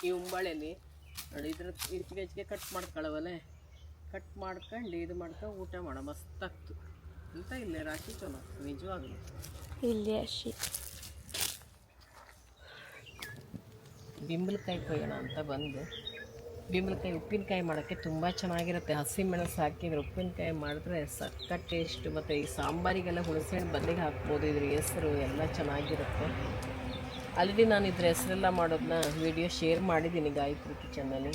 ಈ ಉಂಬಾಳೆಲಿ ನೋಡಿ ಇದ್ರ ಹೆಚ್ಚಿಗೆ ಕಟ್ ಮಾಡ್ಕೊಳ್ಳವಲ್ಲೇ ಕಟ್ ಮಾಡ್ಕೊಂಡು ಇದು ಮಾಡ್ಕೊಂಡು ಊಟ ಮಾಡೋ ಮಸ್ತಾಗ್ತು ಅಂತ. ಇಲ್ಲೇ ರಾಶಿ ಚಲೋ ನಿಜವಾಗ್ಲು ಇಲ್ಲಿ ಅಶಿ ಬಿಂಬಳಕಾಯಿ ಕೊಯ್ಯೋಣ ಅಂತ ಬಂದು. ಬಿಂಬಳಕಾಯಿ ಉಪ್ಪಿನಕಾಯಿ ಮಾಡೋಕ್ಕೆ ತುಂಬ ಚೆನ್ನಾಗಿರುತ್ತೆ. ಹಸಿಮೆಣಸು ಹಾಕಿದ್ರೆ ಉಪ್ಪಿನಕಾಯಿ ಮಾಡಿದ್ರೆ ಸಕ್ಕ ಟೇಸ್ಟು. ಮತ್ತು ಈ ಸಾಂಬಾರಿಗೆಲ್ಲ ಹುಣಸೆಹಣ್ಣು ಬದಲಿಗೆ ಹಾಕ್ಬೋದು. ಇದ್ರ ಹೆಸರು ಎಲ್ಲ ಚೆನ್ನಾಗಿರುತ್ತೆ. ಆಲ್ರೆಡಿ ನಾನು ಇದ್ರ ಹೆಸರೆಲ್ಲ ಮಾಡೋದನ್ನ ವಿಡಿಯೋ ಶೇರ್ ಮಾಡಿದ್ದೀನಿ ಗಾಯತ್ರಿ ಕಿಚನ್ನಲ್ಲಿ.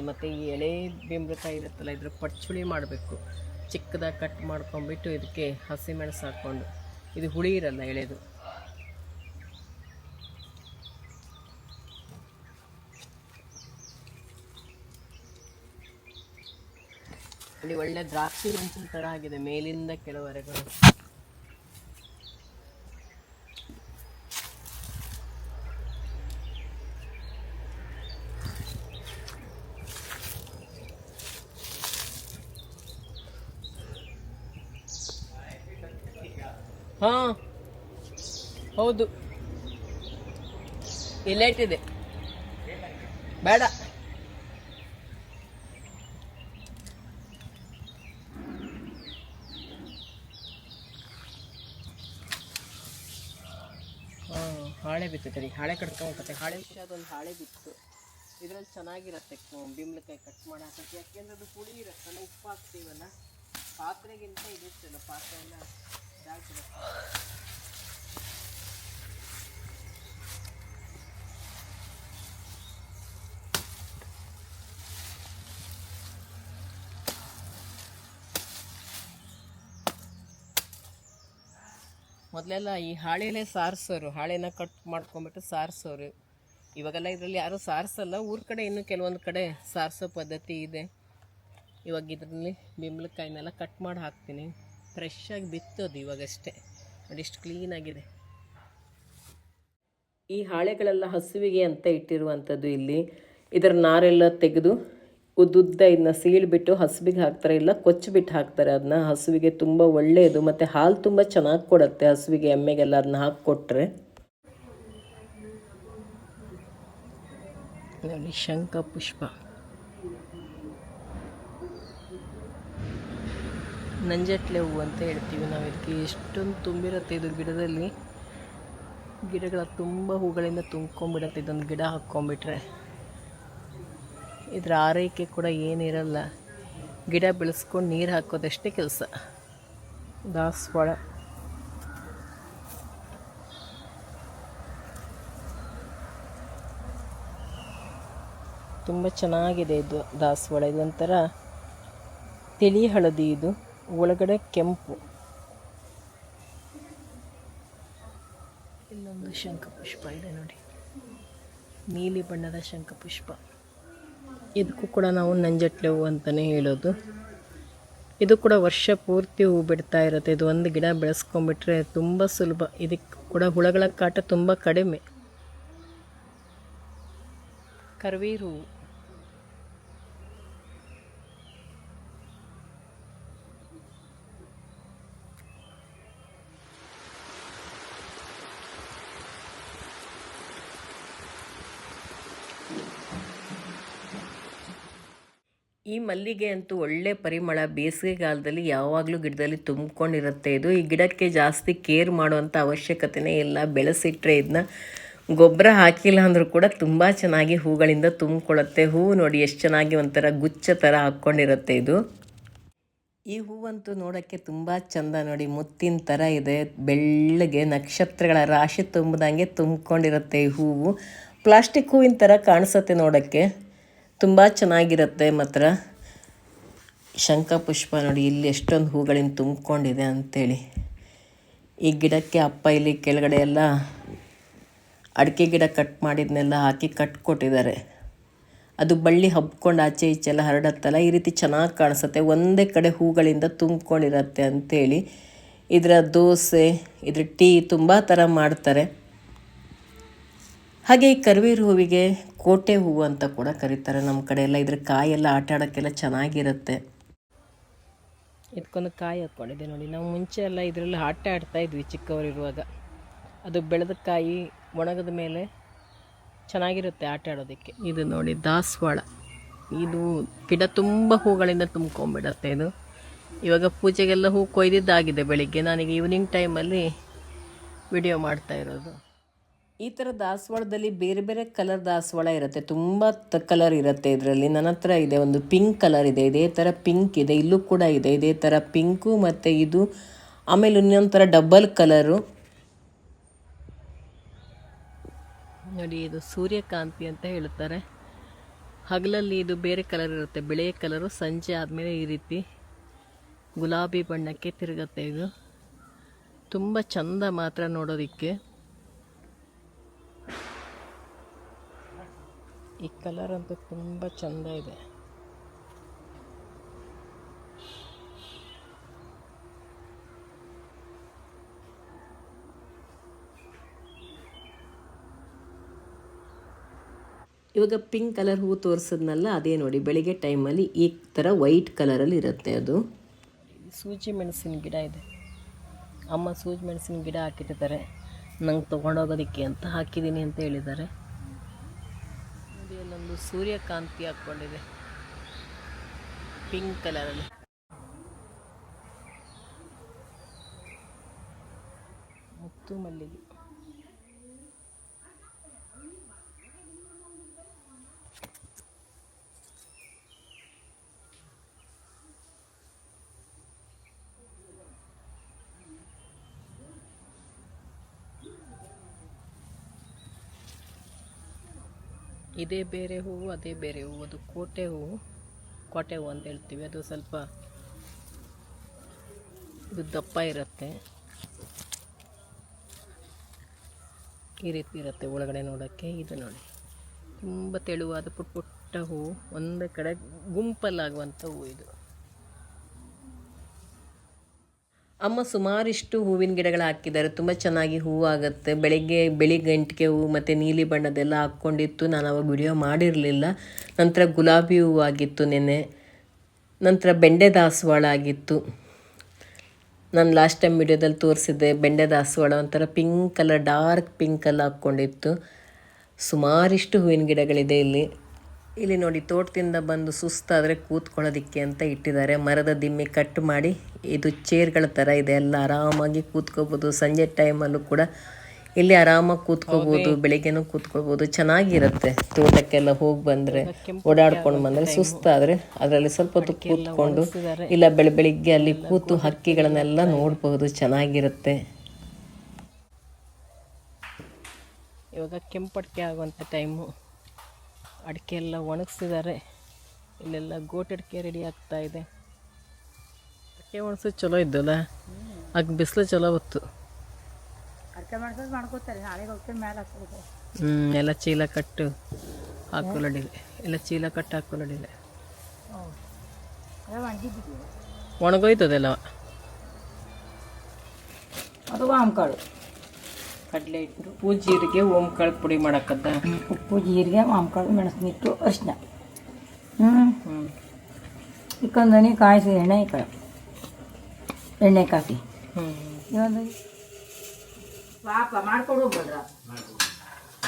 ಮತ್ತು ಈ ಎಳೆ ಬಿಂಬಳಕಾಯಿ ಇರುತ್ತಲ್ಲ ಇದ್ರ ಪಚ್ಚುಳಿ ಮಾಡಬೇಕು. ಚಿಕ್ಕದಾಗಿ ಕಟ್ ಮಾಡ್ಕೊಂಬಿಟ್ಟು ಇದಕ್ಕೆ ಹಸಿಮೆಣಸು ಹಾಕ್ಕೊಂಡು, ಇದು ಹುಳಿ ಇರಲ್ಲ ಎಳೆದು. ಇಲ್ಲಿ ಒಳ್ಳೆ ದ್ರಾಕ್ಷಿ ಮೆಣಸಿನ ಥರ ಆಗಿದೆ ಮೇಲಿಂದ ಕೆಳವರೆಗೂ. ಹಾಂ ಹೌದು, ಇಲ್ಲೇಟಿದೆ ಬೇಡ. ಹಾಳೆ ಬಿತ್ತೈತೆ, ಹಾಳೆ ಕಟ್ಕೊಂಬತ್ತೆ. ಹಾಳೆ ವಿಷಯ ಅದೊಂದು ಹಾಳೆ ಬಿತ್ತು. ಇದರಲ್ಲಿ ಚೆನ್ನಾಗಿರುತ್ತೆ ಬಿಂಬಳಕಾಯಿ ಕಟ್ ಮಾಡಾಕತ್ತೆ. ಯಾಕೆಂದ್ರೆ ಅದು ಪುಳಿ ಇರುತ್ತಲ್ಲ, ಉಪ್ಪು ಹಾಕ್ತೀವಲ್ಲ, ಪಾತ್ರೆಗಿಂತ ಇದು ಚಲೋ. ಪಾತ್ರೆ ಎಲ್ಲ ಇದಾಗಿರುತ್ತೆ. ಮೊದಲೆಲ್ಲ ಈ ಹಾಳೆಲೆ ಸಾರಿಸೋರು, ಹಾಳೆನ ಕಟ್ ಮಾಡ್ಕೊಂಬಿಟ್ಟು ಸಾರಿಸೋರು. ಇವಾಗೆಲ್ಲ ಇದರಲ್ಲಿ ಯಾರೂ ಸಾರಿಸಲ್ಲ. ಊರ ಕಡೆ ಇನ್ನೂ ಕೆಲವೊಂದು ಕಡೆ ಸಾರಿಸೋ ಪದ್ಧತಿ ಇದೆ. ಇವಾಗ ಇದರಲ್ಲಿ ಬಿಂಬಳಕಾಯಿನೆಲ್ಲ ಕಟ್ ಮಾಡಿ ಹಾಕ್ತೀನಿ. ಫ್ರೆಶ್ಶಾಗಿ ಬಿತ್ತೋದು ಇವಾಗಷ್ಟೇ. ಅದಿಷ್ಟು ಕ್ಲೀನಾಗಿದೆ. ಈ ಹಾಳೆಗಳೆಲ್ಲ ಹಸುವಿಗೆ ಅಂತ ಇಟ್ಟಿರುವಂಥದ್ದು. ಇಲ್ಲಿ ಇದರ ನಾರೆಲ್ಲ ತೆಗೆದು ಉದ್ದುದ್ದ ಇದನ್ನ ಸೀಳ್ಬಿಟ್ಟು ಹಸುವಿಗೆ ಹಾಕ್ತಾರೆ, ಇಲ್ಲ ಕೊಚ್ಚಿಬಿಟ್ಟು ಹಾಕ್ತಾರೆ. ಅದನ್ನ ಹಸುವಿಗೆ ತುಂಬ ಒಳ್ಳೆಯದು. ಮತ್ತು ಹಾಲು ತುಂಬ ಚೆನ್ನಾಗಿ ಕೊಡುತ್ತೆ ಹಸುವಿಗೆ, ಎಮ್ಮೆಗೆಲ್ಲ ಅದನ್ನ ಹಾಕಿಕೊಟ್ರೆ. ನೋಡಿ ಶಂಖ ಪುಷ್ಪ, ನಂಜಟ್ಲೆ ಹೂವು ಅಂತ ಹೇಳ್ತೀವಿ ನಾವು ಇದಕ್ಕೆ. ಎಷ್ಟೊಂದು ತುಂಬಿರುತ್ತೆ ಇದು ಗಿಡದಲ್ಲಿ. ಗಿಡಗಳ ತುಂಬ ಹೂಗಳಿಂದ ತುಂಬ್ಕೊಂಡ್ಬಿಡುತ್ತೆ. ಇದೊಂದು ಗಿಡ ಹಾಕ್ಕೊಂಬಿಟ್ರೆ ಇದರ ಆರೈಕೆ ಕೂಡ ಏನಿರಲ್ಲ. ಗಿಡ ಬೆಳೆಸ್ಕೊಂಡು ನೀರು ಹಾಕೋದಷ್ಟೇ ಕೆಲಸ. ದಾಸವಾಳ ತುಂಬ ಚೆನ್ನಾಗಿದೆ ಇದು ದಾಸವಾಳ. ಇದೊಂಥರ ತಿಳಿ ಹಳದಿ, ಇದು ಒಳಗಡೆ ಕೆಂಪು. ಇಲ್ಲೊಂದು ಶಂಖಪುಷ್ಪ ಇದೆ ನೋಡಿ, ನೀಲಿ ಬಣ್ಣದ ಶಂಖಪುಷ್ಪ. ಇದಕ್ಕೂ ಕೂಡ ನಾವು ನಂಜಟ್ಲೆ ಹೂವು ಅಂತಲೇ ಹೇಳೋದು. ಇದು ಕೂಡ ವರ್ಷ ಪೂರ್ತಿ ಹೂ ಬಿಡ್ತಾ ಇರುತ್ತೆ. ಇದು ಒಂದು ಗಿಡ ಬೆಳೆಸ್ಕೊಂಡ್ಬಿಟ್ರೆ ತುಂಬ ಸುಲಭ. ಇದಕ್ಕೆ ಕೂಡ ಹುಳಗಳ ಕಾಟ ತುಂಬ ಕಡಿಮೆ. ಕರ್ವೀರು ಹೂವು, ಈ ಮಲ್ಲಿಗೆ ಅಂತೂ ಒಳ್ಳೆ ಪರಿಮಳ. ಬೇಸಿಗೆಗಾಲದಲ್ಲಿ ಯಾವಾಗಲೂ ಗಿಡದಲ್ಲಿ ತುಂಬ್ಕೊಂಡಿರುತ್ತೆ ಇದು. ಈ ಗಿಡಕ್ಕೆ ಜಾಸ್ತಿ ಕೇರ್ ಮಾಡುವಂಥ ಅವಶ್ಯಕತೆಯೇ ಇಲ್ಲ. ಬೆಳೆಸಿಟ್ರೆ ಇದನ್ನ ಗೊಬ್ಬರ ಹಾಕಿಲ್ಲ ಅಂದರೂ ಕೂಡ ತುಂಬ ಚೆನ್ನಾಗಿ ಹೂಗಳಿಂದ ತುಂಬಿಕೊಳ್ಳುತ್ತೆ. ಹೂವು ನೋಡಿ ಎಷ್ಟು ಚೆನ್ನಾಗಿ ಒಂಥರ ಗುಚ್ಛ ಥರ ಹಾಕ್ಕೊಂಡಿರುತ್ತೆ ಇದು. ಈ ಹೂವಂತೂ ನೋಡೋಕ್ಕೆ ತುಂಬ ಚೆಂದ ನೋಡಿ, ಮುತ್ತಿನ ಥರ ಇದೆ. ಬೆಳ್ಳಗೆ ನಕ್ಷತ್ರಗಳ ರಾಶಿ ತುಂಬಿದಂಗೆ ತುಂಬಿಕೊಂಡಿರುತ್ತೆ ಈ ಹೂವು. ಪ್ಲಾಸ್ಟಿಕ್ ಹೂವಿನ ಥರ ಕಾಣಿಸುತ್ತೆ ನೋಡೋಕ್ಕೆ, ತುಂಬ ಚೆನ್ನಾಗಿರುತ್ತೆ. ಮಾತ್ರ ಶಂಖಪುಷ್ಪ ನೋಡಿ ಇಲ್ಲಿ ಎಷ್ಟೊಂದು ಹೂಗಳಿಂದ ತುಂಬಿಕೊಂಡಿದೆ ಅಂಥೇಳಿ. ಈ ಗಿಡಕ್ಕೆ ಅಪ್ಪ ಇಲ್ಲಿ ಕೆಳಗಡೆ ಎಲ್ಲ ಅಡಿಕೆ ಗಿಡ ಕಟ್ ಮಾಡಿದ್ನೆಲ್ಲ ಹಾಕಿ ಕಟ್ಕೊಟ್ಟಿದ್ದಾರೆ. ಅದು ಬಳ್ಳಿ ಹಬ್ಕೊಂಡು ಆಚೆ ಈಚೆಲ್ಲ ಹರಡತ್ತಲ್ಲ, ಈ ರೀತಿ ಚೆನ್ನಾಗಿ ಕಾಣಿಸುತ್ತೆ. ಒಂದೇ ಕಡೆ ಹೂಗಳಿಂದ ತುಂಬಿಕೊಂಡಿರತ್ತೆ ಅಂಥೇಳಿ. ಇದರ ದೋಸೆ, ಇದ್ರ ಟೀ ತುಂಬ ಥರ ಮಾಡ್ತಾರೆ. ಹಾಗೆ ಈ ಕರಿಬೇವು ಹೂವಿಗೆ ಕೋಟೆ ಹೂವು ಅಂತ ಕೂಡ ಕರೀತಾರೆ ನಮ್ಮ ಕಡೆ ಎಲ್ಲ. ಇದ್ರ ಕಾಯೆಲ್ಲ ಆಟ ಆಡೋಕ್ಕೆಲ್ಲ ಚೆನ್ನಾಗಿರುತ್ತೆ. ಇದಕ್ಕೊಂದು ಕಾಯಿ ಹಾಕ್ಕೊಂಡಿದೆ ನೋಡಿ. ನಾವು ಮುಂಚೆ ಎಲ್ಲ ಇದರಲ್ಲಿ ಆಟ ಆಡ್ತಾಯಿದ್ವಿ ಚಿಕ್ಕವರಿರುವಾಗ. ಅದು ಬೆಳೆದ ಕಾಯಿ ಒಣಗಿದ ಮೇಲೆ ಚೆನ್ನಾಗಿರುತ್ತೆ ಆಟ ಆಡೋದಕ್ಕೆ. ಇದು ನೋಡಿ ದಾಸವಾಳ, ಇದು ಗಿಡ ತುಂಬ ಹೂಗಳಿಂದ ತುಂಬ್ಕೊಂಡ್ಬಿಡತ್ತೆ. ಇದು ಇವಾಗ ಪೂಜೆಗೆಲ್ಲ ಹೂ ಕೊಯ್ದಿದ್ದಾಗಿದೆ. ಬೆಳಿಗ್ಗೆ ನಾನೀಗ ಈವ್ನಿಂಗ್ ಟೈಮಲ್ಲಿ ವಿಡಿಯೋ ಮಾಡ್ತಾ ಇರೋದು. ಈ ಥರ ದಾಸವಾಳದಲ್ಲಿ ಬೇರೆ ಬೇರೆ ಕಲರ್ ದಾಸವಾಳ ಇರುತ್ತೆ, ತುಂಬ ಕಲರ್ ಇರುತ್ತೆ ಇದರಲ್ಲಿ. ನನ್ನ ಹತ್ರ ಇದೆ ಒಂದು ಪಿಂಕ್ ಕಲರ್ ಇದೆ, ಇದೇ ಥರ ಪಿಂಕ್ ಇದೆ, ಇಲ್ಲೂ ಕೂಡ ಇದೆ ಇದೇ ಥರ ಪಿಂಕು, ಮತ್ತು ಇದು ಆಮೇಲೆ ಇನ್ನೊಂದು ಥರ ಡಬಲ್ ಕಲರು ನೋಡಿ. ಇದು ಸೂರ್ಯಕಾಂತಿ ಅಂತ ಹೇಳ್ತಾರೆ. ಹಗಲಲ್ಲಿ ಇದು ಬೇರೆ ಕಲರ್ ಇರುತ್ತೆ, ಬಿಳಿಯ ಕಲರು, ಸಂಜೆ ಆದಮೇಲೆ ಈ ರೀತಿ ಗುಲಾಬಿ ಬಣ್ಣಕ್ಕೆ ತಿರುಗುತ್ತೆ. ಇದು ತುಂಬ ಚಂದ ಮಾತ್ರ ನೋಡೋದಕ್ಕೆ. ಈ ಕಲರ್ ಅಂತೂ ತುಂಬ ಚಂದ ಇದೆ. ಇವಾಗ ಪಿಂಕ್ ಕಲರ್ ಹೂ ತೋರಿಸಿದ್ನಲ್ಲ, ಅದೇ ನೋಡಿ ಬೆಳಿಗ್ಗೆ ಟೈಮಲ್ಲಿ ಈ ಥರ ವೈಟ್ ಕಲರಲ್ಲಿ ಇರುತ್ತೆ. ಅದು ಸೂಜಿ ಮೆಣಸಿನ ಗಿಡ ಇದೆ. ಅಮ್ಮ ಸೂಜಿ ಮೆಣಸಿನ ಗಿಡ ಹಾಕಿಟ್ಟಿದ್ದಾರೆ, ನಂಗೆ ತೊಗೊಂಡೋಗೋದಕ್ಕೆ ಅಂತ ಹಾಕಿದ್ದೀನಿ ಅಂತ ಹೇಳಿದ್ದಾರೆ. ನೋಡಿ ಅಲ್ಲೊಂದು ಸೂರ್ಯಕಾಂತಿ ಹಾಕ್ಕೊಂಡಿದೆ ಪಿಂಕ್ ಕಲರಲ್ಲಿ. ಮುತ್ತು ಮಲ್ಲಿಗೆ. ಇದೇ ಬೇರೆ ಹೂವು, ಅದೇ ಬೇರೆ ಹೂವು. ಅದು ಕೋಟೆ ಹೂವು ಅಂತ ಹೇಳ್ತೀವಿ. ಅದು ಸ್ವಲ್ಪ ಇದು ದಪ್ಪ ಇರುತ್ತೆ, ಈ ರೀತಿ ಇರುತ್ತೆ ಒಳಗಡೆ ನೋಡೋಕ್ಕೆ. ಇದು ನೋಡಿ ತುಂಬ ತೆಳುವಾದ ಪುಟ್ಟ ಪುಟ್ಟ ಹೂವು, ಒಂದೇ ಕಡೆ ಗುಂಪಲ್ಲಾಗುವಂಥ ಹೂವು ಇದು. ಅಮ್ಮ ಸುಮಾರಿಷ್ಟು ಹೂವಿನ ಗಿಡಗಳು ಹಾಕಿದ್ದಾರೆ, ತುಂಬ ಚೆನ್ನಾಗಿ ಹೂವು ಆಗುತ್ತೆ. ಬೆಳಿಗ್ಗೆ ಗಂಟಿಗೆ ಹೂವು ಮತ್ತು ನೀಲಿ ಬಣ್ಣದೆಲ್ಲ ಹಾಕ್ಕೊಂಡಿತ್ತು. ನಾನು ಅವಾಗ ವಿಡಿಯೋ ಮಾಡಿರಲಿಲ್ಲ. ನಂತರ ಗುಲಾಬಿ ಹೂವು ಆಗಿತ್ತು ನೆನ್ನೆ, ನಂತರ ಬೆಂಡೆ ದಾಸವಾಳ ಆಗಿತ್ತು. ನಾನು ಲಾಸ್ಟ್ ಟೈಮ್ ವಿಡಿಯೋದಲ್ಲಿ ತೋರಿಸಿದ್ದೆ ಬೆಂಡೆ ದಾಸವಾಳ, ಒಂಥರ ಪಿಂಕ್ ಕಲರ್, ಡಾರ್ಕ್ ಪಿಂಕಲ್ಲಿ ಹಾಕ್ಕೊಂಡಿತ್ತು. ಸುಮಾರಿಷ್ಟು ಹೂವಿನ ಗಿಡಗಳಿದೆ ಇಲ್ಲಿ. ಇಲ್ಲಿ ನೋಡಿ ತೋಟದಿಂದ ಬಂದು ಸುಸ್ತಾದರೆ ಕೂತ್ಕೊಳ್ಳೋದಕ್ಕೆ ಅಂತ ಇಟ್ಟಿದ್ದಾರೆ. ಮರದ ದಿಮ್ಮಿ ಕಟ್ ಮಾಡಿ, ಇದು ಚೇರ್ಗಳ ಥರ ಇದೆ, ಎಲ್ಲ ಆರಾಮಾಗಿ ಕೂತ್ಕೋಬೋದು. ಸಂಜೆ ಟೈಮಲ್ಲೂ ಕೂಡ ಇಲ್ಲಿ ಆರಾಮಾಗಿ ಕೂತ್ಕೋಬೋದು, ಬೆಳಿಗ್ಗೆನೂ ಕೂತ್ಕೋಬೋದು, ಚೆನ್ನಾಗಿರುತ್ತೆ. ತೋಟಕ್ಕೆಲ್ಲ ಹೋಗಿ ಬಂದರೆ, ಓಡಾಡ್ಕೊಂಡು ಬಂದರೆ ಸುಸ್ತಾದರೆ ಅದರಲ್ಲಿ ಸ್ವಲ್ಪ ಹೊತ್ತು ಕೂತ್ಕೊಂಡು, ಇಲ್ಲ ಬೆಳಿಗ್ಗೆ ಅಲ್ಲಿ ಕೂತು ಹಕ್ಕಿಗಳನ್ನೆಲ್ಲ ನೋಡ್ಬೋದು, ಚೆನ್ನಾಗಿರುತ್ತೆ. ಇವಾಗ ಕೆಂಪಡಿಕೆ ಆಗುವಂಥ ಟೈಮು. ಅಡಿಕೆ ಎಲ್ಲ ಒಣಗಿಸಿದ್ದಾರೆ. ಇಲ್ಲೆಲ್ಲ ಗೋಟಡಿಕೆ ರೆಡಿ ಆಗ್ತಾ ಇದೆ. ಅಡಿಕೆ ಒಣಗಿಸೋದು ಚಲೋ ಇದ್ದಲ್ಲ, ಆಗ ಬಿಸಿಲು ಚಲೋ ಹೊತ್ತು. ಎಲ್ಲ ಚೀಲ ಕಟ್ಟು ಹಾಕೊಳ್ಳಡಿಲ್ಲ, ಎಲ್ಲ ಚೀಲ ಕಟ್ಟು ಹಾಕೊಳ್ಳಡಿಲ್ಲ, ಒಣಗೋಯ್ತದೆಲ್ಲ. ಅದು ವಾಮಕಾಳು, ಕಡಲೆ ಹಿಟ್ಟು, ಉಪ್ಪು ಜೀರಿಗೆ, ಓಂಕಾಳು ಪುಡಿ ಮಾಡಕ್ಕದ್ದ. ಉಪ್ಪು ಜೀರಿಗೆ, ವಾಮಕಾಳು, ಮೆಣಸಿನಿಟ್ಟು, ಅರಿಶಿನ, ಇಕ್ಕೊಂದನಿ ಕಾಯಿಸಿ ಎಣ್ಣೆ ಕಾಫಿ ಇವೊಂದು ಪಾಪ ಮಾಡ್ಕೊಡೋಗ್ಬೋದ್ರ.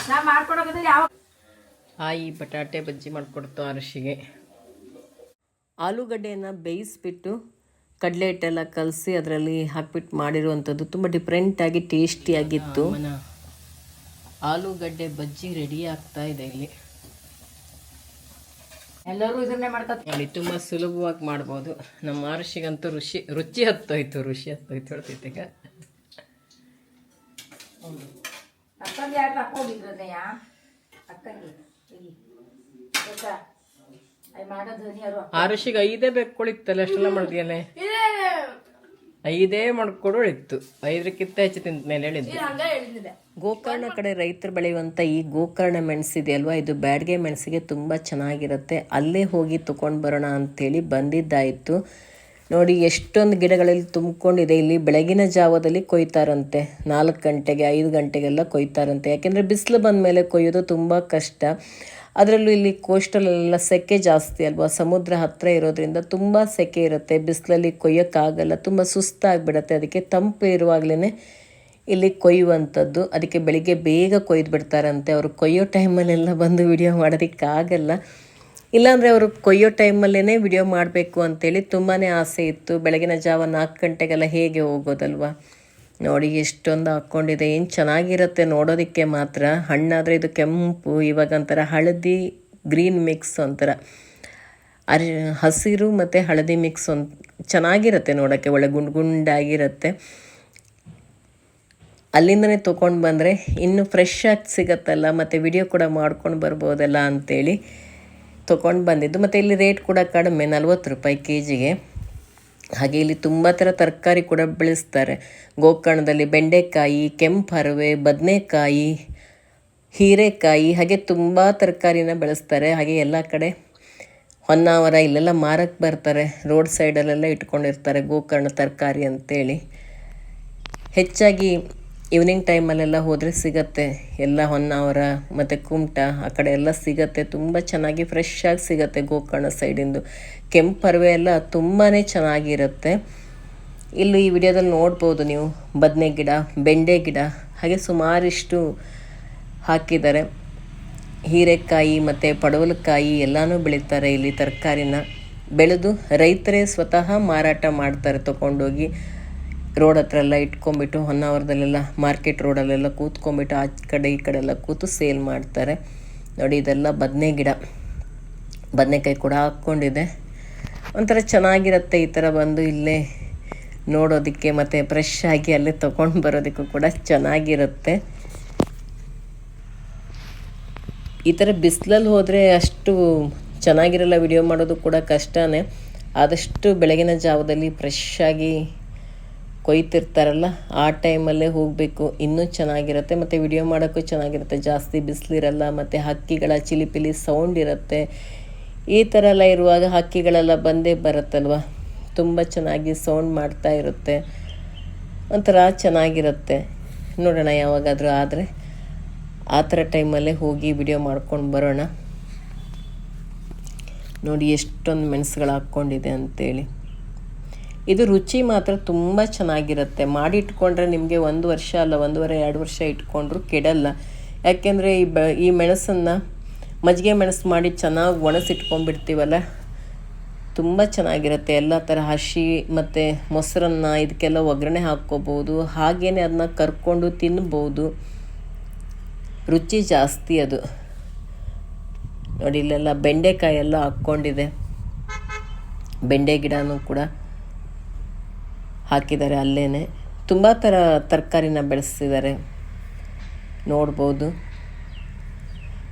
ನಾ ಮಾಡ್ಕೊಡೋಗಿದ್ರೆ ಯಾವ ಆಯಿ ಬಟಾಟೆ ಬಜ್ಜಿ ಮಾಡಿಕೊಡ್ತು ಅರಶಿಗೆ. ಆಲೂಗಡ್ಡೆಯನ್ನು ಬೇಯಿಸ್ಬಿಟ್ಟು ಕಡಲೆ ಹಿಟ್ಟೆಲ್ಲ ಕಲಸಿ ಅದರಲ್ಲಿ ಹಾಕ್ಬಿಟ್ಟು ಮಾಡಿರುವಂಥದ್ದು ತುಂಬ ಡಿಫ್ರೆಂಟಾಗಿ ಟೇಸ್ಟಿಯಾಗಿತ್ತು. ಆಲೂಗಡ್ಡೆ ಬಜ್ಜಿ ರೆಡಿ ಆಗ್ತಾ ಇದೆ ಇಲ್ಲಿ. ಎಲ್ಲರೂ ಇದನ್ನೇ ಮಾಡ್ತಾರೆ ನೋಡಿ, ತುಂಬ ಸುಲಭವಾಗಿ ಮಾಡ್ಬೋದು. ನಮ್ಮ ಅರಶಿಗಂತೂ ರುಚಿ ಹತ್ತೋಯ್ತು ಹೇಳ್ತೈತೆ ಈಗ. ಅಕ್ಕಂಗೆ ಯಾರು ಹಾಕೊಂಡಿದ್ರದಯ್ಯ, ಅಕ್ಕಂಗೆ ಆರುಷಿಗೆ 5 ಬೇಕೊಳಿತ್ತಲ್ಲ, ಅಷ್ಟೆಲ್ಲ ಮಾಡಿದ್ಯಲ್ಲೇ. 5 ಮಾಡ್ಕೊಡು ಇತ್ತು, 5ಕ್ಕಿಂತ ಹೆಚ್ಚು ತಿಂತಮೇಲೆ ಹೇಳಿದ್ದೆ. ಗೋಕರ್ಣ ಕಡೆ ರೈತರು ಬೆಳೆಯುವಂಥ ಈ ಗೋಕರ್ಣ ಮೆಣಸಿದೆ ಅಲ್ವಾ, ಇದು ಬ್ಯಾಡ್ಗೆ ಮೆಣಸಿಗೆ ತುಂಬ ಚೆನ್ನಾಗಿರುತ್ತೆ. ಅಲ್ಲೇ ಹೋಗಿ ತೊಗೊಂಡು ಬರೋಣ ಅಂಥೇಳಿ ಬಂದಿದ್ದಾಯಿತು. ನೋಡಿ ಎಷ್ಟೊಂದು ಗಿಡಗಳಲ್ಲಿ ತುಂಬಿಕೊಂಡಿದೆ. ಇಲ್ಲಿ ಬೆಳಗಿನ ಜಾವದಲ್ಲಿ ಕೊಯ್ತಾರಂತೆ, 4 ಗಂಟೆಗೆ 5 ಗಂಟೆಗೆಲ್ಲ ಕೊಯ್ತಾರಂತೆ. ಯಾಕೆಂದರೆ ಬಿಸಿಲು ಬಂದ ಮೇಲೆ ಕೊಯ್ಯೋದು ತುಂಬ ಕಷ್ಟ. ಅದರಲ್ಲೂ ಇಲ್ಲಿ ಕೋಸ್ಟಲೆಲ್ಲ ಸೆಕೆ ಜಾಸ್ತಿ ಅಲ್ವಾ, ಸಮುದ್ರ ಹತ್ತಿರ ಇರೋದ್ರಿಂದ ತುಂಬ ಸೆಕೆ ಇರುತ್ತೆ. ಬಿಸಿಲಲ್ಲಿ ಕೊಯ್ಯೋಕ್ಕಾಗಲ್ಲ, ತುಂಬ ಸುಸ್ತಾಗಿಬಿಡತ್ತೆ. ಅದಕ್ಕೆ ತಂಪು ಇರುವಾಗಲೇ ಇಲ್ಲಿ ಕೊಯ್ಯುವಂಥದ್ದು. ಅದಕ್ಕೆ ಬೆಳಿಗ್ಗೆ ಬೇಗ ಕೊಯ್ದು ಬಿಡ್ತಾರಂತೆ. ಅವರು ಕೊಯ್ಯೋ ಟೈಮಲ್ಲೆಲ್ಲ ಬಂದು ವಿಡಿಯೋ ಮಾಡೋದಕ್ಕಾಗಲ್ಲ. ಇಲ್ಲಾಂದರೆ ಅವರು ಕೊಯ್ಯೋ ಟೈಮಲ್ಲೇ ವಿಡಿಯೋ ಮಾಡಬೇಕು ಅಂತೇಳಿ ತುಂಬಾ ಆಸೆ ಇತ್ತು. ಬೆಳಗಿನ ಜಾವ 4 ಗಂಟೆಗೆಲ್ಲ ಹೇಗೆ ಹೋಗೋದಲ್ವ. ನೋಡಿ ಎಷ್ಟೊಂದು ಹಾಕ್ಕೊಂಡಿದೆ. ಏನು ಚೆನ್ನಾಗಿರುತ್ತೆ ನೋಡೋದಕ್ಕೆ ಮಾತ್ರ. ಹಣ್ಣಾದರೆ ಇದು ಕೆಂಪು, ಇವಾಗ ಒಂಥರ ಹಳದಿ ಗ್ರೀನ್ ಮಿಕ್ಸ್, ಒಂಥರ ಹಸಿರು ಮತ್ತು ಹಳದಿ ಮಿಕ್ಸ್ ಚೆನ್ನಾಗಿರುತ್ತೆ ನೋಡೋಕ್ಕೆ. ಒಳ್ಳೆ ಗುಂಡಾಗಿರುತ್ತೆ. ಅಲ್ಲಿಂದನೇ ತೊಗೊಂಡು ಬಂದರೆ ಇನ್ನೂ ಫ್ರೆಶ್ ಆಗಿ ಸಿಗತ್ತಲ್ಲ, ಮತ್ತು ವಿಡಿಯೋ ಕೂಡ ಮಾಡ್ಕೊಂಡು ಬರ್ಬೋದಲ್ಲ ಅಂಥೇಳಿ ತೊಗೊಂಡು ಬಂದಿದ್ದು. ಮತ್ತು ಇಲ್ಲಿ ರೇಟ್ ಕೂಡ ಕಡಿಮೆ, 40 ರೂಪಾಯಿ ಕೆಜಿಗೆ. ಹಾಗೆ ಇಲ್ಲಿ ತುಂಬ ಥರ ತರಕಾರಿ ಕೂಡ ಬೆಳೆಸ್ತಾರೆ. ಗೋಕರ್ಣದಲ್ಲಿ ಬೆಂಡೆಕಾಯಿ, ಕೆಂಪು ಹರವೆ, ಬದನೆಕಾಯಿ, ಹೀರೆಕಾಯಿ, ಹಾಗೆ ತುಂಬ ತರಕಾರಿನ ಬೆಳೆಸ್ತಾರೆ. ಹಾಗೆ ಎಲ್ಲ ಕಡೆ ಹೊನ್ನಾವರ ಇಲ್ಲೆಲ್ಲ ಮಾರಕ್ಕೆ ಬರ್ತಾರೆ. ರೋಡ್ ಸೈಡಲ್ಲೆಲ್ಲ ಇಟ್ಕೊಂಡಿರ್ತಾರೆ ಗೋಕರ್ಣ ತರಕಾರಿ ಅಂತೇಳಿ. ಹೆಚ್ಚಾಗಿ ಈವ್ನಿಂಗ್ ಟೈಮಲ್ಲೆಲ್ಲ ಹೋದರೆ ಸಿಗತ್ತೆ ಎಲ್ಲ. ಹೊನ್ನಾವರ ಮತ್ತು ಕುಮಟ ಆ ಕಡೆ ಎಲ್ಲ ಸಿಗತ್ತೆ. ತುಂಬ ಚೆನ್ನಾಗಿ ಫ್ರೆಶ್ ಆಗಿ ಸಿಗತ್ತೆ ಗೋಕರ್ಣ ಸೈಡಿಂದು. ಕೆಂಪು ಹರವೆ ಎಲ್ಲ ತುಂಬಾ ಚೆನ್ನಾಗಿರುತ್ತೆ. ಇಲ್ಲಿ ಈ ವಿಡಿಯೋದಲ್ಲಿ ನೋಡ್ಬೋದು ನೀವು ಬದನೆ ಗಿಡ, ಬೆಂಡೆ ಗಿಡ, ಹಾಗೆ ಸುಮಾರಿಷ್ಟು ಹಾಕಿದ್ದಾರೆ. ಹೀರೆಕಾಯಿ ಮತ್ತು ಪಡವಲಕಾಯಿ ಎಲ್ಲನೂ ಬೆಳೀತಾರೆ ಇಲ್ಲಿ. ತರಕಾರಿನ ಬೆಳೆದು ರೈತರೇ ಸ್ವತಃ ಮಾರಾಟ ಮಾಡ್ತಾರೆ. ತೊಗೊಂಡೋಗಿ ರೋಡ್ ಹತ್ರ ಎಲ್ಲ ಇಟ್ಕೊಂಬಿಟ್ಟು, ಹೊನ್ನಾವರದಲ್ಲೆಲ್ಲ ಮಾರ್ಕೆಟ್ ರೋಡಲ್ಲೆಲ್ಲ ಕೂತ್ಕೊಂಬಿಟ್ಟು ಆ ಕಡೆ ಈ ಕಡೆ ಎಲ್ಲ ಕೂತು ಸೇಲ್ ಮಾಡ್ತಾರೆ. ನೋಡಿ ಇದೆಲ್ಲ ಬದನೆ ಗಿಡ, ಬದನೆಕಾಯಿ ಕೂಡ ಹಾಕ್ಕೊಂಡಿದೆ. ಒಂಥರ ಚೆನ್ನಾಗಿರುತ್ತೆ ಈ ಥರ ಬಂದು ಇಲ್ಲೇ ನೋಡೋದಕ್ಕೆ, ಮತ್ತು ಫ್ರೆಶ್ ಆಗಿ ಅಲ್ಲೇ ತೊಗೊಂಡು ಬರೋದಕ್ಕೂ ಕೂಡ ಚೆನ್ನಾಗಿರುತ್ತೆ. ಈ ಥರ ಬಿಸಿಲಲ್ಲಿ ಹೋದರೆ ಅಷ್ಟು ಚೆನ್ನಾಗಿರಲ್ಲ, ವಿಡಿಯೋ ಮಾಡೋದು ಕೂಡ ಕಷ್ಟನೇ. ಆದಷ್ಟು ಬೆಳಗಿನ ಜಾವದಲ್ಲಿ ಫ್ರೆಶ್ ಆಗಿ ಕೊಯ್ತಿರ್ತಾರಲ್ಲ ಆ ಟೈಮಲ್ಲೇ ಹೋಗಬೇಕು, ಇನ್ನೂ ಚೆನ್ನಾಗಿರುತ್ತೆ. ಮತ್ತು ವಿಡಿಯೋ ಮಾಡೋಕ್ಕೂ ಚೆನ್ನಾಗಿರುತ್ತೆ. ಜಾಸ್ತಿ ಬಿಸಿಲಿರಲ್ಲ, ಮತ್ತು ಹಕ್ಕಿಗಳ ಚಿಲಿಪಿಲಿ ಸೌಂಡ್ ಇರುತ್ತೆ. ಈ ಥರ ಎಲ್ಲ ಇರುವಾಗ ಹಕ್ಕಿಗಳೆಲ್ಲ ಬಂದೇ ಬರುತ್ತಲ್ವ, ತುಂಬ ಚೆನ್ನಾಗಿ ಸೌಂಡ್ ಮಾಡ್ತಾ ಇರುತ್ತೆ. ಒಂಥರ ಚೆನ್ನಾಗಿರುತ್ತೆ. ನೋಡೋಣ ಯಾವಾಗಾದರೂ ಆದರೆ ಆ ಥರ ಟೈಮಲ್ಲೇ ಹೋಗಿ ವಿಡಿಯೋ ಮಾಡ್ಕೊಂಡು ಬರೋಣ. ನೋಡಿ ಎಷ್ಟೊಂದು ಮೆಣಸುಗಳು ಹಾಕ್ಕೊಂಡಿದೆ ಅಂಥೇಳಿ. ಇದು ರುಚಿ ಮಾತ್ರ ತುಂಬ ಚೆನ್ನಾಗಿರುತ್ತೆ. ಮಾಡಿಟ್ಕೊಂಡ್ರೆ ನಿಮಗೆ 1 ವರ್ಷ ಅಲ್ಲ 1.5-2 ವರ್ಷ ಇಟ್ಕೊಂಡ್ರೂ ಕೆಡಲ್ಲ. ಯಾಕೆಂದರೆ ಈ ಮೆಣಸನ್ನು ಮಜ್ಜಿಗೆ ಮೆಣಸು ಮಾಡಿ ಚೆನ್ನಾಗಿ ಒಣಸಿಟ್ಕೊಂಡ್ಬಿಡ್ತೀವಲ್ಲ, ತುಂಬ ಚೆನ್ನಾಗಿರುತ್ತೆ. ಎಲ್ಲ ಥರ ಹಸಿ ಮತ್ತು ಮೊಸರನ್ನ ಇದಕ್ಕೆಲ್ಲ ಒಗ್ಗರಣೆ ಹಾಕ್ಕೋಬೋದು. ಹಾಗೆಯೇ ಅದನ್ನ ಕರ್ಕೊಂಡು ತಿನ್ಬೋದು. ರುಚಿ ಜಾಸ್ತಿ ಅದು. ನೋಡಿ ಇಲ್ಲೆಲ್ಲ ಬೆಂಡೆಕಾಯಿ ಎಲ್ಲ ಹಾಕ್ಕೊಂಡಿದೆ. ಬೆಂಡೆ ಗಿಡನೂ ಕೂಡ ಹಾಕಿದ್ದಾರೆ ಅಲ್ಲೇ. ತುಂಬ ಥರ ತರಕಾರಿನ ಬೆಳೆಸ್ತಿದ್ದಾರೆ ನೋಡ್ಬೋದು.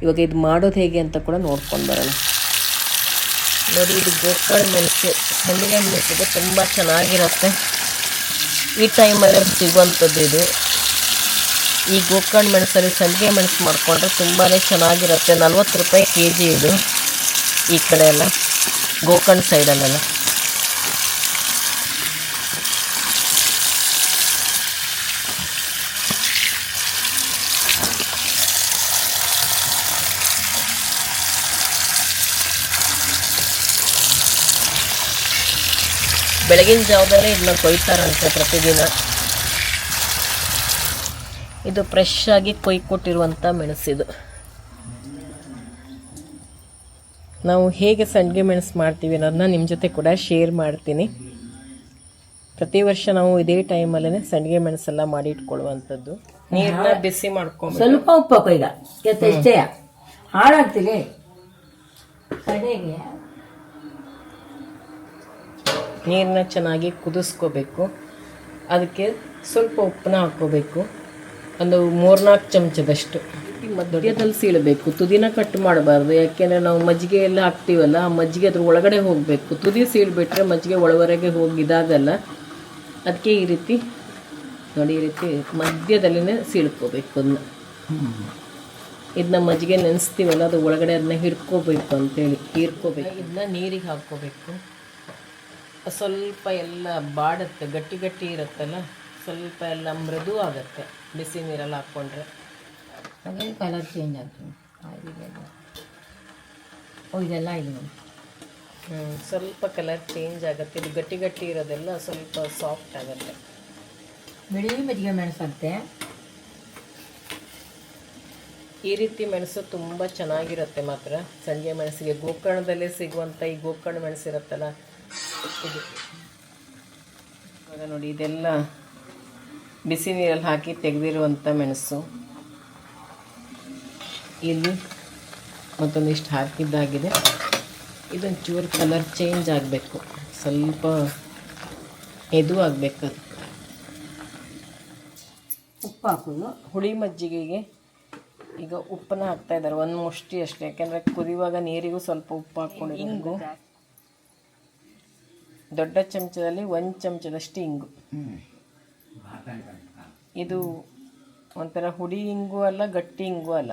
ಇವಾಗ ಇದು ಮಾಡೋದು ಹೇಗೆ ಅಂತ ಕೂಡ ನೋಡ್ಕೊಂಡು ಬರೋಣ. ನೋಡಿ ಇದು ಗೋಕರ್ಣ ಮೆಣಸು, ಸಂಡಿಗೆ ಮೆಣಸಿಗೆ ತುಂಬ ಚೆನ್ನಾಗಿರುತ್ತೆ. ಈ ಟೈಮಲ್ಲಿ ಸಿಗುವಂಥದ್ದು ಇದು. ಈ ಗೋಕರ್ಣ ಮೆಣಸಲ್ಲಿ ಸಂಡಿಗೆ ಮೆಣಸು ಮಾಡಿಕೊಂಡ್ರೆ ತುಂಬಾ ಚೆನ್ನಾಗಿರುತ್ತೆ. 40 ರೂಪಾಯಿ ಕೆಜಿ ಇದು ಈ ಕಡೆ ಎಲ್ಲ, ಗೋಕರ್ಣ ಸೈಡಲ್ಲೆಲ್ಲ. ಬೆಳಗಿನ ಜಾವದಲ್ಲೇ ಇದನ್ನ ಕೊಯ್ತಾರಂತೆ ಪ್ರತಿದಿನ. ಇದು ಫ್ರೆಶ್ ಆಗಿ ಕೊಯ್ಕೊಟ್ಟಿರುವಂಥ ಮೆಣಸಿದು. ನಾವು ಹೇಗೆ ಸಂಡಿಗೆ ಮೆಣಸು ಮಾಡ್ತೀವಿ ಅನ್ನೋದನ್ನ ನಿಮ್ಮ ಜೊತೆ ಕೂಡ ಶೇರ್ ಮಾಡ್ತೀನಿ. ಪ್ರತಿ ವರ್ಷ ನಾವು ಇದೇ ಟೈಮಲ್ಲೇ ಸಂಡಿಗೆ ಮೆಣಸೆಲ್ಲ ಮಾಡಿ ಇಟ್ಕೊಳ್ಳುವಂಥದ್ದು. ನೀರನ್ನ ಬಿಸಿ ಮಾಡ್ಕೊಂಡು ಸ್ವಲ್ಪ ಉಪ್ಪು ಹಾಕೋ. ಈಗ ಎಷ್ಟೇ ಹಾಳಾಗ್ತೀವಿ ಕಡೆಗೆ ನೀರನ್ನ ಚೆನ್ನಾಗಿ ಕುದಿಸ್ಕೋಬೇಕು. ಅದಕ್ಕೆ ಸ್ವಲ್ಪ ಉಪ್ಪನ್ನ ಹಾಕ್ಕೋಬೇಕು, ಒಂದು 3-4 ಚಮಚದಷ್ಟು. ಮಧ್ಯದಲ್ಲಿ ಸೀಳಬೇಕು, ತುದಿನ ಕಟ್ ಮಾಡಬಾರ್ದು. ಯಾಕೆಂದರೆ ನಾವು ಮಜ್ಜಿಗೆ ಎಲ್ಲ ಹಾಕ್ತೀವಲ್ಲ, ಆ ಮಜ್ಜಿಗೆ ಅದ್ರ ಒಳಗಡೆ ಹೋಗಬೇಕು. ತುದಿ ಸೀಳ್ಬಿಟ್ರೆ ಮಜ್ಜಿಗೆ ಒಳವರೆಗೆ ಹೋಗಿ ಇದಾಗಲ್ಲ. ಅದಕ್ಕೆ ಈ ರೀತಿ ನೋಡಿ, ಈ ರೀತಿ ಮಧ್ಯದಲ್ಲಿನೇ ಸೀಳ್ಕೋಬೇಕು. ಇದನ್ನ ಮಜ್ಜಿಗೆ ನೆನೆಸ್ತೀವಲ್ಲ, ಅದು ಒಳಗಡೆ ಅದನ್ನ ಹಿಡ್ಕೋಬೇಕು ಅಂತೇಳಿ ಹೀರ್ಕೋಬೇಕು. ಇದನ್ನ ನೀರಿಗೆ ಹಾಕ್ಕೋಬೇಕು. ಸ್ವಲ್ಪ ಎಲ್ಲ ಬಾಡುತ್ತೆ, ಗಟ್ಟಿ ಗಟ್ಟಿ ಇರುತ್ತಲ್ಲ, ಸ್ವಲ್ಪ ಎಲ್ಲ ಮೃದು ಆಗುತ್ತೆ ಬಿಸಿ ನೀರಲ್ಲಿ ಹಾಕ್ಕೊಂಡ್ರೆ. ಅದೇ ಕಲರ್ ಚೇಂಜ್ ಆಗ್ತದೆ. ಇದೆಲ್ಲ ಇದು ಸ್ವಲ್ಪ ಕಲರ್ ಚೇಂಜ್ ಆಗುತ್ತೆ. ಇದು ಗಟ್ಟಿ ಗಟ್ಟಿ ಇರೋದೆಲ್ಲ ಸ್ವಲ್ಪ ಸಾಫ್ಟ್ ಆಗುತ್ತೆ. ಬಿಳಿ ಮಜ್ಜಿಗೆ ಮೆಣಸಾಕ್ತೆ. ಈ ರೀತಿ ಮೆಣಸು ತುಂಬ ಚೆನ್ನಾಗಿರುತ್ತೆ ಮಾತ್ರ. ಸಂಜೆ ಮೆಣಸಿಗೆ ಗೋಕರ್ಣದಲ್ಲೇ ಸಿಗುವಂಥ ಈ ಗೋಕರ್ಣ ಮೆಣಸು ಇರುತ್ತಲ್ಲ ಇದು. ಇವಾಗ ನೋಡಿ ಇದೆಲ್ಲ ಬಿಸಿ ನೀರಲ್ಲಿ ಹಾಕಿ ತೆಗೆದಿರುವಂಥ ಮೆಣಸು. ಇಲ್ಲಿ ಮತ್ತೊಂದಿಷ್ಟು ಹಾಕಿದ್ದಾಗಿದೆ. ಇದೊಂದು ಚೂರು ಕಲರ್ ಚೇಂಜ್ ಆಗಬೇಕು, ಸ್ವಲ್ಪ ಇದು ಆಗಬೇಕು. ಉಪ್ಪು ಹಾಕೋದು. ಹುಳಿ ಮಜ್ಜಿಗೆಗೆ ಈಗ ಉಪ್ಪನ್ನ ಹಾಕ್ತಾ ಇದ್ದಾರೆ, ಒಂದು ಮುಷ್ಟಿ ಅಷ್ಟೇ, ಯಾಕೆಂದರೆ ಕುದಿಯುವಾಗ ನೀರಿಗೂ ಸ್ವಲ್ಪ ಉಪ್ಪು ಹಾಕ್ಕೊಂಡು. ಇಂಗು ದೊಡ್ಡ ಚಮಚದಲ್ಲಿ 1 ಚಮಚದಷ್ಟು ಇಂಗು. ಇದು ಒಂಥರ ಹುಡಿ ಇಂಗು ಅಲ್ಲ, ಗಟ್ಟಿ ಇಂಗು ಅಲ್ಲ,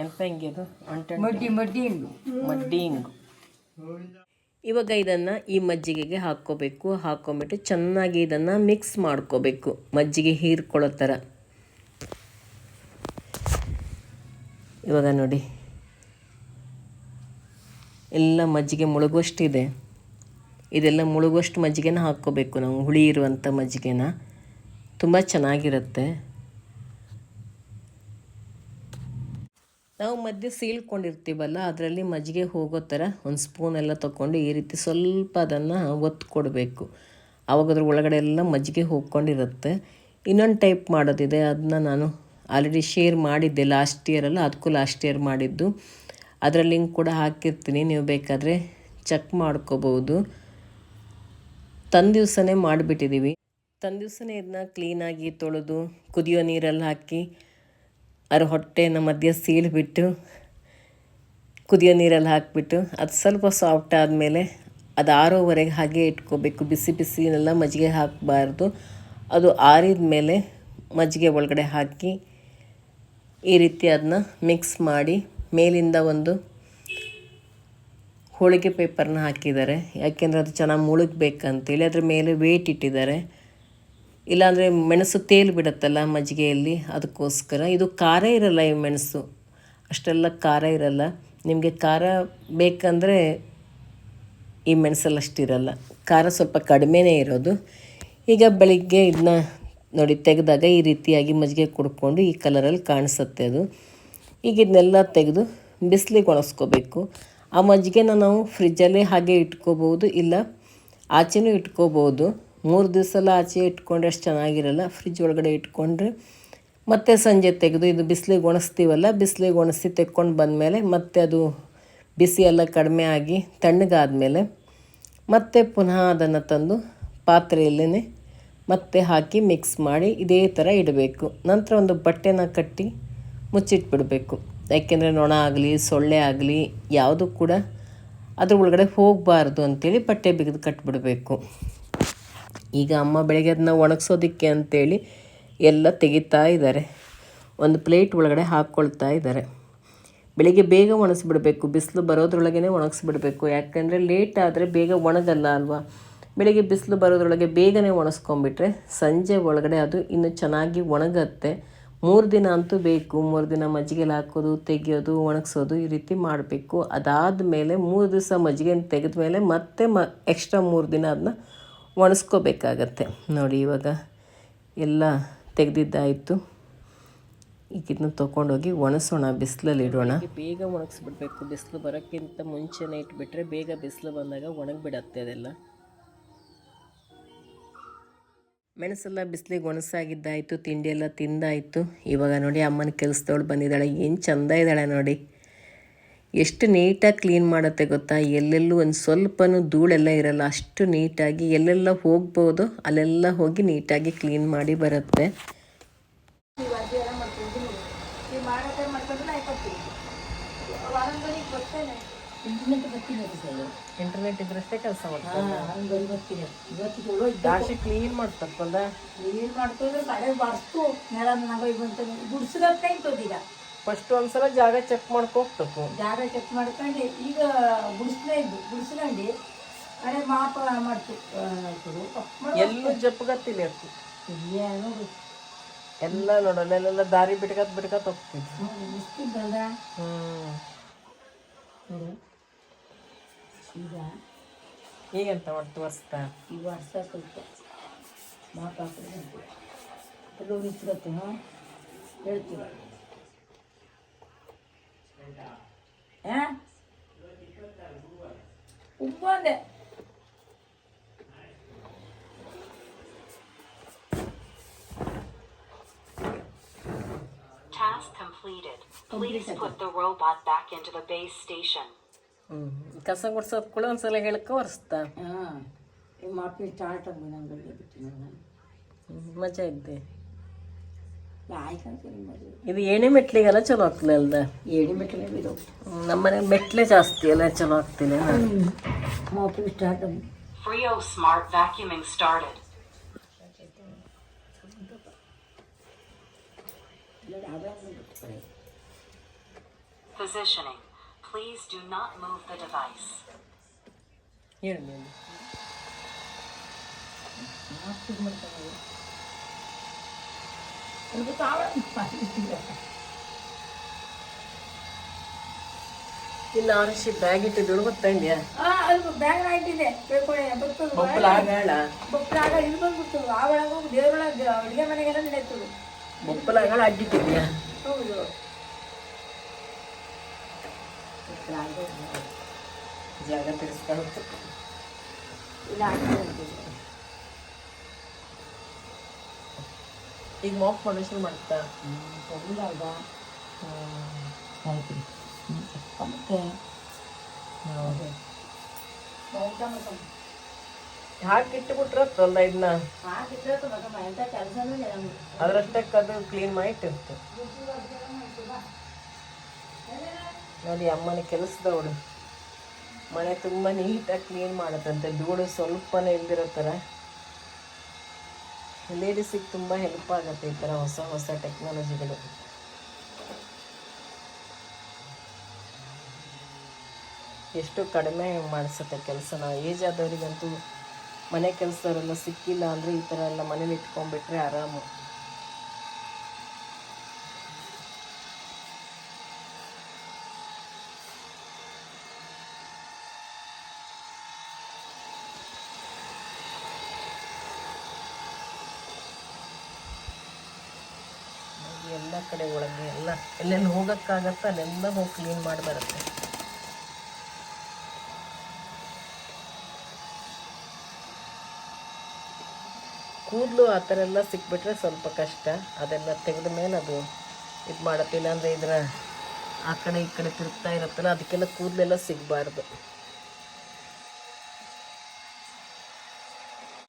ಎಂತ ಹಿಂಗಿದು ಮಡ್ಡಿ ಇಂಗು. ಇವಾಗ ಇದನ್ನು ಈ ಮಜ್ಜಿಗೆಗೆ ಹಾಕ್ಕೋಬೇಕು. ಹಾಕ್ಕೊಂಬಿಟ್ಟು ಚೆನ್ನಾಗಿ ಇದನ್ನು ಮಿಕ್ಸ್ ಮಾಡ್ಕೋಬೇಕು, ಮಜ್ಜಿಗೆ ಹೀರ್ಕೊಳ್ಳೋ ಥರ. ಇವಾಗ ನೋಡಿ ಎಲ್ಲ ಮಜ್ಜಿಗೆ ಮುಳುಗುವಷ್ಟಿದೆ. ಇದೆಲ್ಲ ಮುಳುಗುವಷ್ಟು ಮಜ್ಜಿಗೆನ ಹಾಕ್ಕೋಬೇಕು ನಾವು, ಹುಳಿ ಇರುವಂಥ ಮಜ್ಜಿಗೆನ. ತುಂಬ ಚೆನ್ನಾಗಿರುತ್ತೆ. ನಾವು ಮಧ್ಯೆ ಸೀಳ್ಕೊಂಡಿರ್ತೀವಲ್ಲ, ಅದರಲ್ಲಿ ಮಜ್ಜಿಗೆ ಹೋಗೋ ಥರ ಒಂದು ಸ್ಪೂನ್ ಎಲ್ಲ ತೊಗೊಂಡು ಈ ರೀತಿ ಸ್ವಲ್ಪ ಅದನ್ನು ಒತ್ತು ಕೊಡಬೇಕು. ಆವಾಗ ಅದ್ರ ಒಳಗಡೆ ಎಲ್ಲ ಮಜ್ಜಿಗೆ ಹೋಗ್ಕೊಂಡಿರುತ್ತೆ. ಇನ್ನೊಂದು ಟೈಪ್ ಮಾಡೋದಿದೆ, ಅದನ್ನ ನಾನು ಆಲ್ರೆಡಿ ಶೇರ್ ಮಾಡಿದ್ದೆ ಲಾಸ್ಟ್ ಇಯರಲ್ಲ, ಅದಕ್ಕೂ ಲಾಸ್ಟ್ ಇಯರ್ ಮಾಡಿದ್ದು. ಅದರ ಲಿಂಕ್ ಕೂಡ ಹಾಕಿರ್ತೀನಿ, ನೀವು ಬೇಕಾದರೆ ಚೆಕ್ ಮಾಡ್ಕೋಬೋದು. ತಂದಿವ್ಸನೇ ಮಾಡಿಬಿಟ್ಟಿದ್ದೀವಿ. ತಂದಿವ್ಸನೇ ಇದನ್ನ ಕ್ಲೀನಾಗಿ ತೊಳೆದು ಕುದಿಯೋ ನೀರಲ್ಲಿ ಹಾಕಿ ಅದ್ರ ಹೊಟ್ಟೆನ ಮಧ್ಯೆ ಸೀಳ್ಬಿಟ್ಟು ಕುದಿಯೋ ನೀರಲ್ಲಿ ಹಾಕಿಬಿಟ್ಟು ಅದು ಸ್ವಲ್ಪ ಸಾಫ್ಟ್ ಆದಮೇಲೆ ಅದು ಆರೋವರೆಗೆ ಹಾಗೆ ಇಟ್ಕೋಬೇಕು. ಬಿಸಿ ಬಿಸಿನೆಲ್ಲ ಮಜ್ಜಿಗೆ ಹಾಕಬಾರ್ದು. ಅದು ಆರಿದ ಮೇಲೆ ಮಜ್ಜಿಗೆ ಒಳಗಡೆ ಹಾಕಿ ಈ ರೀತಿ ಅದನ್ನ ಮಿಕ್ಸ್ ಮಾಡಿ ಮೇಲಿಂದ ಒಂದು ಹೋಳಿಗೆ ಪೇಪರ್ನ ಹಾಕಿದ್ದಾರೆ, ಯಾಕೆಂದರೆ ಅದು ಚೆನ್ನಾಗಿ ಮುಳುಗಬೇಕಂತೇಳಿ. ಅದ್ರ ಮೇಲೆ ವೇಟ್ ಇಟ್ಟಿದ್ದಾರೆ, ಇಲ್ಲಾಂದರೆ ಮೆಣಸು ತೇಲು ಬಿಡುತ್ತಲ್ಲ ಮಜ್ಜಿಗೆಯಲ್ಲಿ, ಅದಕ್ಕೋಸ್ಕರ. ಇದು ಖಾರ ಇರಲ್ಲ, ಈ ಮೆಣಸು ಅಷ್ಟೆಲ್ಲ ಖಾರ ಇರಲ್ಲ. ನಿಮಗೆ ಖಾರ ಬೇಕಂದರೆ ಈ ಮೆಣಸಲ್ಲಿ ಅಷ್ಟಿರಲ್ಲ, ಖಾರ ಸ್ವಲ್ಪ ಕಡಿಮೆನೇ ಇರೋದು. ಈಗ ಬೆಳಿಗ್ಗೆ ಇದನ್ನ ನೋಡಿ ತೆಗೆದಾಗ ಈ ರೀತಿಯಾಗಿ ಮಜ್ಜಿಗೆ ಕುಡ್ಕೊಂಡು ಈ ಕಲರಲ್ಲಿ ಕಾಣಿಸುತ್ತೆ ಅದು. ಈಗ ಇದನ್ನೆಲ್ಲ ತೆಗೆದು ಬಿಸಿಲಿಗೆ ಒಣಗಿಸ್ಕೋಬೇಕು. ಆ ಮಜ್ಜಿಗೆನ ನಾವು ಫ್ರಿಜ್ಜಲ್ಲೇ ಹಾಗೆ ಇಟ್ಕೋಬೋದು, ಇಲ್ಲ ಆಚೆನೂ ಇಟ್ಕೋಬೋದು. 3 ದಿವಸ ಎಲ್ಲ ಆಚೆ ಇಟ್ಕೊಂಡ್ರೆ ಅಷ್ಟು ಚೆನ್ನಾಗಿರಲ್ಲ. ಫ್ರಿಜ್ ಒಳಗಡೆ ಇಟ್ಕೊಂಡ್ರೆ ಮತ್ತೆ ಸಂಜೆ ತೆಗೆದು ಇದು ಬಿಸಿಲಿಗೆ ಒಣಗಿಸ್ತೀವಲ್ಲ, ಬಿಸಿಲಿಗೆ ಒಣಗಿಸಿ ತೆಕ್ಕೊಂಡು ಬಂದಮೇಲೆ ಮತ್ತೆ ಅದು ಬಿಸಿ ಎಲ್ಲ ಕಡಿಮೆ ಆಗಿ ತಣ್ಣಗಾದಮೇಲೆ ಮತ್ತೆ ಪುನಃ ಅದನ್ನು ತಂದು ಪಾತ್ರೆಯಲ್ಲೇ ಮತ್ತೆ ಹಾಕಿ ಮಿಕ್ಸ್ ಮಾಡಿ ಇದೇ ಥರ ಇಡಬೇಕು. ನಂತರ ಒಂದು ಬಟ್ಟೆನ ಕಟ್ಟಿ ಮುಚ್ಚಿಟ್ಬಿಡಬೇಕು, ಯಾಕೆಂದರೆ ನೊಣ ಆಗಲಿ ಸೊಳ್ಳೆ ಆಗಲಿ ಯಾವುದು ಕೂಡ ಅದ್ರ ಒಳಗಡೆ ಹೋಗಬಾರ್ದು ಅಂಥೇಳಿ ಬಟ್ಟೆ ಬಿಗಿದು ಕಟ್ಟಿಬಿಡಬೇಕು. ಈಗ ಅಮ್ಮ ಬೆಳಗ್ಗೆ ಅದನ್ನ ಒಣಗಿಸೋದಕ್ಕೆ ಅಂಥೇಳಿ ಎಲ್ಲ ತೆಗಿತಾ ಇದ್ದಾರೆ, ಒಂದು ಪ್ಲೇಟ್ ಒಳಗಡೆ ಹಾಕ್ಕೊಳ್ತಾ ಇದ್ದಾರೆ. ಬೆಳಿಗ್ಗೆ ಬೇಗ ಒಣಗಿಸ್ಬಿಡ್ಬೇಕು, ಬಿಸಿಲು ಬರೋದ್ರೊಳಗೇ ಒಣಗಿಸ್ಬಿಡ್ಬೇಕು, ಯಾಕೆಂದರೆ ಲೇಟ್ ಆದರೆ ಬೇಗ ಒಣಗಲ್ಲ ಅಲ್ವಾ. ಬೆಳಿಗ್ಗೆ ಬಿಸಿಲು ಬರೋದ್ರೊಳಗೆ ಬೇಗನೆ ಒಣಗಿಸ್ಕೊಂಬಿಟ್ರೆ ಸಂಜೆ ಒಳಗಡೆ ಅದು ಇನ್ನೂ ಚೆನ್ನಾಗಿ ಒಣಗತ್ತೆ. 3 ದಿನ ಅಂತೂ ಬೇಕು. 3 ದಿನ ಮಜ್ಜಿಗೆಲಿ ಹಾಕೋದು, ತೆಗಿಯೋದು, ಒಣಗಿಸೋದು ಈ ರೀತಿ ಮಾಡಬೇಕು. ಅದಾದಮೇಲೆ 3 ದಿವಸ ಮಜ್ಜಿಗೆನ ತೆಗೆದ ಮೇಲೆ ಮತ್ತೆ ಎಕ್ಸ್ಟ್ರಾ 3 ದಿನ ಅದನ್ನ ಒಣಗಿಸ್ಕೋಬೇಕಾಗತ್ತೆ. ನೋಡಿ ಇವಾಗ ಎಲ್ಲ ತೆಗೆದಿದ್ದಾಯಿತು. ಈಗ ಇದನ್ನ ತೊಗೊಂಡೋಗಿ ಒಣಸೋಣ, ಬಿಸಿಲಲ್ಲಿ ಇಡೋಣ. ಬೇಗ ಒಣಗಿಸ್ಬಿಡ್ಬೇಕು, ಬಿಸಿಲು ಬರೋಕ್ಕಿಂತ ಮುಂಚೆನೇ ಇಟ್ಬಿಟ್ರೆ ಬೇಗ ಬಿಸಿಲು ಬಂದಾಗ ಒಣಗಿಬಿಡತ್ತೆ ಅದೆಲ್ಲ. ಮೆಣಸೆಲ್ಲ ಬಿಸಿಲಿಗೆ ಒಣಸಾಗಿದ್ದಾಯಿತು, ತಿಂಡಿ ಎಲ್ಲ ತಿಂದಾಯಿತು. ಇವಾಗ ನೋಡಿ ಅಮ್ಮನ ಕೆಲಸದವಳು ಬಂದಿದ್ದಾಳೆ, ಏನು ಚೆಂದ ಇದ್ದಾಳೆ ನೋಡಿ, ಎಷ್ಟು ನೀಟಾಗಿ ಕ್ಲೀನ್ ಮಾಡುತ್ತೆ ಗೊತ್ತಾ. ಎಲ್ಲೆಲ್ಲೂ ಒಂದು ಸ್ವಲ್ಪನೂ ಧೂಳೆಲ್ಲ ಇರಲ್ಲ, ಅಷ್ಟು ನೀಟಾಗಿ ಎಲ್ಲೆಲ್ಲ ಹೋಗ್ಬೋದು ಅಲ್ಲೆಲ್ಲ ಹೋಗಿ ನೀಟಾಗಿ ಕ್ಲೀನ್ ಮಾಡಿ ಬರುತ್ತೆ. ಇಂಟರ್ನೆಟ್ ಇದ್ರಷ್ಟೇ ಕೆಲಸ ಮಾಡ್ತಾರೆ, ಕ್ಲೀನ್ ಮಾಡ್ತಕ್ಕಂದ ಕ್ಲೀನ್ ಮಾಡ್ಕೊಂಡ್ರೆ ಮಳೆ ಬರ್ತು ನೆಲ ಗುಡ್ಸ್ಗತ್ತೆ ಇಂತದೀಗ. ಫಸ್ಟ್ ಒಂದ್ಸಲ ಜಾಗ ಚೆಕ್ ಮಾಡ್ಕೋಬೇಕು, ಜಾಗ ಚೆಕ್ ಮಾಡ್ಕೊಂಡು ಈಗ ಗುಡಿಸ್ಕೊಂಡು ಅದೇ ಮಾಪ ಮಾಡ್ತು ಎಲ್ಲೂ ಜಪ್ಪಗತ್ತಿಲ್ಲ ಅಕ್ಕಿ ನೋಡಿ ಎಲ್ಲ ನೋಡಲ್ಲ ದಾರಿ ಬಿಟ್ಕತ್ ಹೋಗ್ತಿದ್ವಿ. ಈಗ ಈಗಂತ ಮಾಡ್ತು ವರ್ಷ ಈ ವರ್ಷ ಸ್ವಲ್ಪ ಮಾಪ್ ಹಾಕಿದ್ರೆ ಕೆಲವು ನಿಂತ್ಕೊತ್ತೆ ಹೇಳ್ತೀರ ಉಪ್ಪು ಅಂದೆ Task completed. Please put the robot back into the base station. ಕಸ ಗುಡ್ಸೋದು ಕೂಡ ಒಂದ್ಸಲ ಹೇಳ್ಕೊ ಒರೆಸ್ತಾ. ಹಾಂ ಈ ಮಾಪಿ ಸ್ಟಾರ್ಟ್ ಆಗಿ ನಂಗೆ ಬಿಟ್ಟು ನಾನು ಮಜಾ ಇದ್ದೆ. ಆಯ್ತು ಮದುವೆ ಇದು ಏಣಿ ಮೆಟ್ಲಿಗೆಲ್ಲ ಚಲೋ ಆಗ್ತಿಲ್ಲ ಅಲ್ದ. ಏಣಿ ಮೆಟ್ಲೆ ಬಿಡು ನಮ್ಮನೆ ಮೆಟ್ಲೆ ಜಾಸ್ತಿ ಎಲ್ಲ ಚಲೋ ಆಗ್ತಿಲ್ಲ. ಮಾಪಿ ಸ್ಟಾರ್ಟ್ ಆಗಿ Frio Smart vacuuming started. Positioning. Please do not move the device. ಹೇಳಿ ನೀವು. ಇನ್ನು ಆರಿಸಿ ಬ್ಯಾಗ್ ಇಟ್ಟಿದ್ದು ಗೊತ್ತಂಡ್ಯಾ. ಅದು ಬ್ಯಾಗ್ ಇಟ್ಟಿದೆ ಬೇಡ್ಕೊಳ್ಳಿ ಬರ್ತದೆ ಬೊಪ್ಪಲಾಗಾಳ ಬೊಪ್ಪಲಾಗ ಇಲ್ಲಿ ಬಂದ್ಬಿಡ್ತು ಆ ಒಳಗೆ ಹೋಗಿ ದೇವ್ರೊಳಗೆ ಅಡುಗೆ ಮನೆಗೆಲ್ಲ ನಡೆಯುತ್ತದೆ. ಬೊಪ್ಪಲಾಗಾಳ ಅಡ್ಡಿಟ್ಟಿದ್ಯಾ. ಹೌದು ಜಾಗ ತಿರ್ಸ್ಕೊಳುತ್ತೆ. ಇಲ್ಲ ಈಗ ಮಾಪ್ ಮನುಷ್ಯರು ಮಾಡ್ತಾ ತಗೊಂಡಾಗ ಆಯ್ತು ಮತ್ತೆ ಹಾಕಿಟ್ಟುಬಿಟ್ರತ್ತಲ್ಲ ಇದನ್ನ ಹಾಕಿದ್ರೆ ಎಂಥ ಕೆಲಸನೂ ಇಲ್ಲ ನಮ್ಗೆ. ಅದ್ರಷ್ಟಕ್ಕೆ ಅದು ಕ್ಲೀನ್ ಮಾಡಿ ಇಟ್ಟಿರ್ತು. ನೋಡಿ ಅಮ್ಮನ ಕೆಲಸದವಳು ಮನೆ ತುಂಬ ನೀಟಾಗಿ ಕ್ಲೀನ್ ಮಾಡತ್ತಂತೆ. ಧೂಳು ಸ್ವಲ್ಪನೇ ಇಲ್ದಿರೋ ಥರ. ಲೇಡೀಸಿಗೆ ತುಂಬ ಹೆಲ್ಪ್ ಆಗುತ್ತೆ ಈ ಥರ ಹೊಸ ಹೊಸ ಟೆಕ್ನಾಲಜಿಗಳು. ಎಷ್ಟು ಕಡಿಮೆ ಮಾಡಿಸುತ್ತೆ ಕೆಲಸನ. ಏಜ್ ಆದವರಿಗಂತೂ ಮನೆ ಕೆಲಸದವರೆಲ್ಲ ಸಿಕ್ಕಿಲ್ಲ ಅಂದರೆ ಈ ಥರ ಎಲ್ಲ ಮನೇಲಿ ಇಟ್ಕೊಂಡ್ಬಿಟ್ರೆ ಆರಾಮು. ಎಲ್ಲ ಕಡೆ ಒಳಗೆ ಎಲ್ಲ ಎಲ್ಲೆಲ್ಲಿ ಹೋಗೋಕ್ಕಾಗತ್ತೆ ಅಲ್ಲೆಲ್ಲ ಹೋಗಿ ಕ್ಲೀನ್ ಮಾಡಿ ಬರುತ್ತೆ. ಕೂದಲು ಆ ಥರ ಎಲ್ಲ ಸಿಕ್ಬಿಟ್ರೆ ಸ್ವಲ್ಪ ಕಷ್ಟ. ಅದೆಲ್ಲ ತೆಗೆದ ಮೇಲೆ ಅದು ಇದು ಮಾಡತ್ತಿಲ್ಲ ಅಂದರೆ ಇದರ ಆ ಕಡೆ ಈ ಕಡೆ ತಿರುಗ್ತಾ ಇರುತ್ತಲ್ಲ ಅದಕ್ಕೆಲ್ಲ ಕೂದಲೆಲ್ಲ ಸಿಗಬಾರ್ದು.